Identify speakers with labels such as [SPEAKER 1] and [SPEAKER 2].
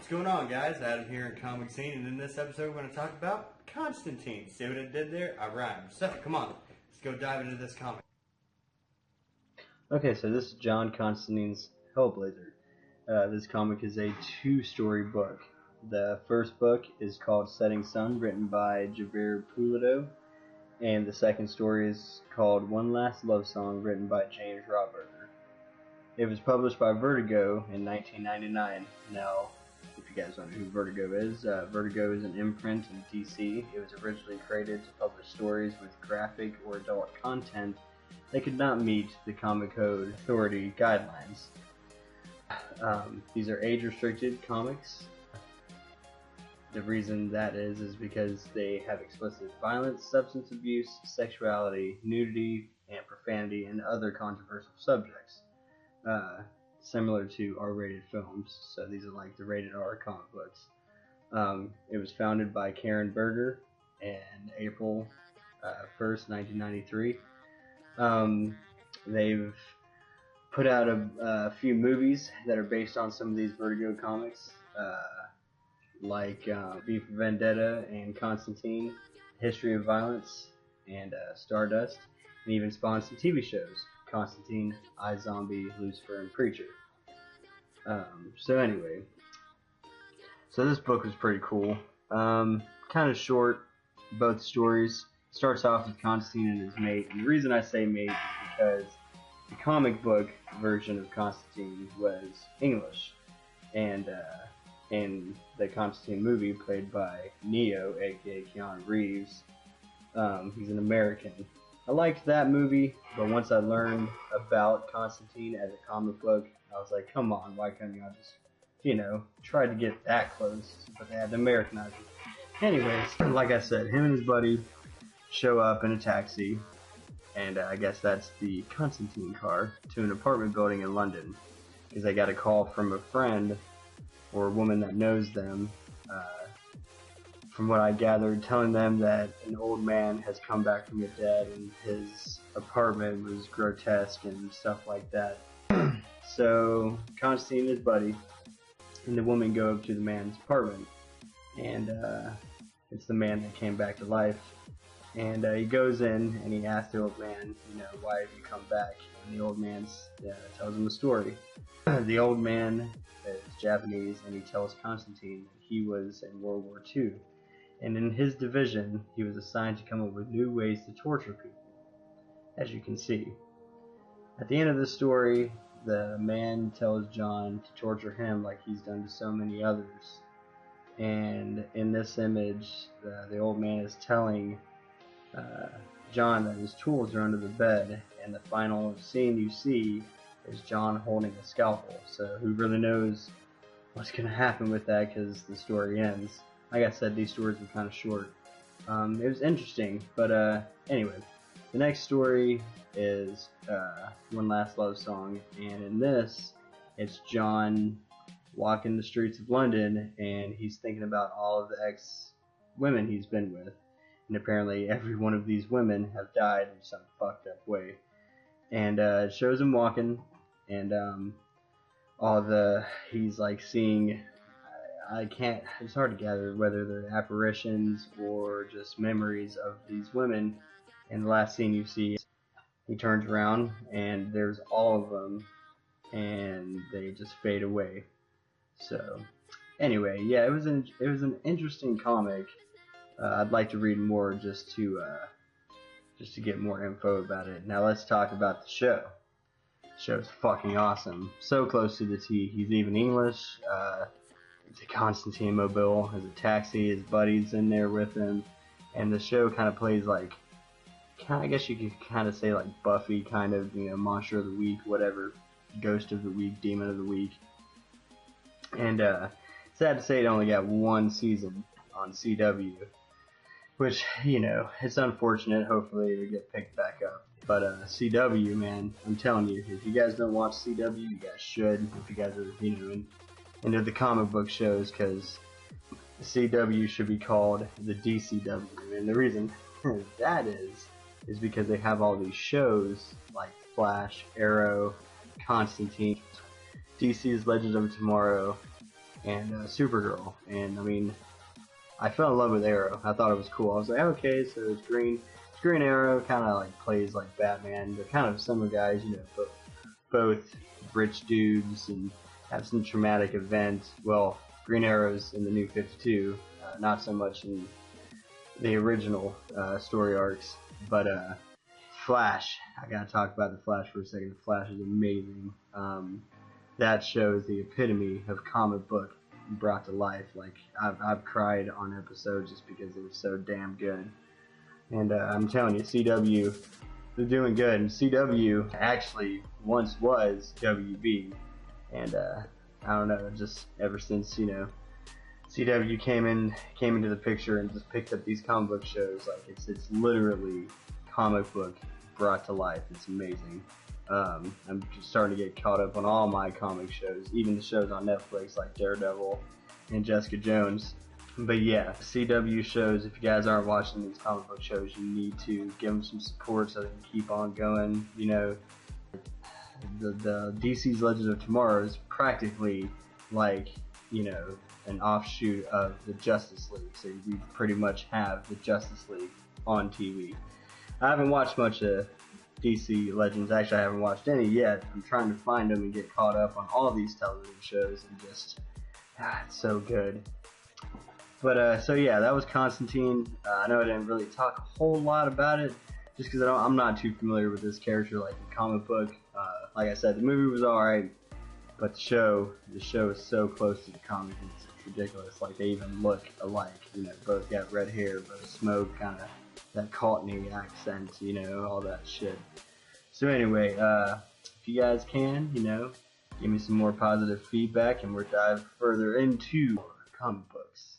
[SPEAKER 1] going on, guys? Adam here in Comic Scene, and in this episode we're going to talk about Constantine. See what I did there? I rhymed. So, come on, let's go dive into this comic.
[SPEAKER 2] Okay, so this is John Constantine's Hellblazer. This comic is a two-story book. The first book is called Setting Sun, written by Javier Pulido, and the second story is called One Last Love Song, written by James Rothberger. It was published by Vertigo in 1999. Now, if you guys don't know who Vertigo is an imprint in DC. It was originally created to publish stories with graphic or adult content that could not meet the Comic Code Authority guidelines. These are age-restricted comics. The reason that is because they have explicit violence, substance abuse, sexuality, nudity, and profanity, and other controversial subjects. Similar to R-rated films, so these are like the rated R comic books. It was founded by Karen Berger in April 1st, 1993. They've put out a few movies that are based on some of these Vertigo comics, like V for Vendetta and Constantine, History of Violence, and Stardust, and even spawned some TV shows. Constantine, iZombie, Lucifer, and Preacher. So anyway, this book was pretty cool. Kind of short, both stories. Starts off with Constantine and his mate. And the reason I say mate is because the comic book version of Constantine was English, and in the Constantine movie, played by Neo, aka Keanu Reeves, he's an American. I liked that movie, but once I learned about Constantine as a comic book, I was like, come on, why couldn't y'all just, try to get that close? But they had to Americanize it. Anyways, like I said, him and his buddy show up in a taxi, and I guess that's the Constantine car, to an apartment building in London, because they got a call from a friend, or a woman that knows them, from what I gathered, telling them that an old man has come back from the dead and his apartment was grotesque and stuff like that. So Constantine and his buddy and the woman go up to the man's apartment, and it's the man that came back to life. And he goes in and he asks the old man, why have you come back? And the old man tells him the story. The old man is Japanese, and he tells Constantine that he was in World War II. And in his division, he was assigned to come up with new ways to torture people, as you can see. At the end of the story, the man tells John to torture him like he's done to so many others. And in this image, the old man is telling John that his tools are under the bed, and the final scene you see is John holding a scalpel. So who really knows what's going to happen with that, because the story ends. Like I said, these stories were kind of short. It was interesting, but anyway, the next story is One Last Love Song, and in this, it's John walking the streets of London, and he's thinking about all of the ex-women he's been with, and apparently every one of these women have died in some fucked up way. And it shows him walking, and he's like seeing, it's hard to gather whether they're apparitions or just memories of these women. And the last scene you see, he turns around and there's all of them, and they just fade away. So anyway, yeah, it was an interesting comic. I'd like to read more just to get more info about it. Now let's talk about the show. The show's fucking awesome. So close to the T. He's even English. It's a Constantine mobile, has a taxi, his buddy's in there with him, and the show kind of plays like, I guess you could kind of say like Buffy, kind of, Monster of the Week, whatever, Ghost of the Week, Demon of the Week. And sad to say it only got one season on CW, which, it's unfortunate. Hopefully it'll get picked back up. But CW, man, I'm telling you, if you guys don't watch CW, you guys should. If you guys are, into the comic book shows, because CW should be called the DCW. And the reason that is because they have all these shows like Flash, Arrow, Constantine, DC's Legends of Tomorrow, and Supergirl. And I mean, I fell in love with Arrow. I thought it was cool. I was like, okay, so it's Green Arrow, kind of like plays like Batman. They're kind of similar guys, you know, both rich dudes and have some traumatic events. Well, Green Arrow's in the New 52, not so much in the original story arcs, but Flash. I gotta talk about the Flash for a second. The Flash is amazing. That show is the epitome of comic book brought to life. Like I've cried on episodes just because it was so damn good. And I'm telling you, CW, they're doing good. And CW actually once was WB, and I don't know, just ever since, you know, CW came into the picture and just picked up these comic book shows, like it's literally comic book brought to life. It's amazing. I'm just starting to get caught up on all my comic shows, even the shows on Netflix like Daredevil and Jessica Jones. But yeah, CW shows, if you guys aren't watching these comic book shows, you need to give them some support so they can keep on going. You know, the DC's Legends of Tomorrow is practically like, you know, an offshoot of the Justice League. So we pretty much have the Justice League on TV. I haven't watched much of DC Legends. Actually, I haven't watched any yet. I'm trying to find them and get caught up on all these television shows, and just, it's so good. But, so yeah, that was Constantine. I know I didn't really talk a whole lot about it, just because I'm not too familiar with this character like the comic book. Like I said, the movie was alright, but the show is so close to the comic, it's ridiculous. Like, they even look alike, you know, both got red hair, both smoke, kind of that Cockney accent, you know, all that shit. So anyway, if you guys can, you know, give me some more positive feedback and we'll dive further into comic books.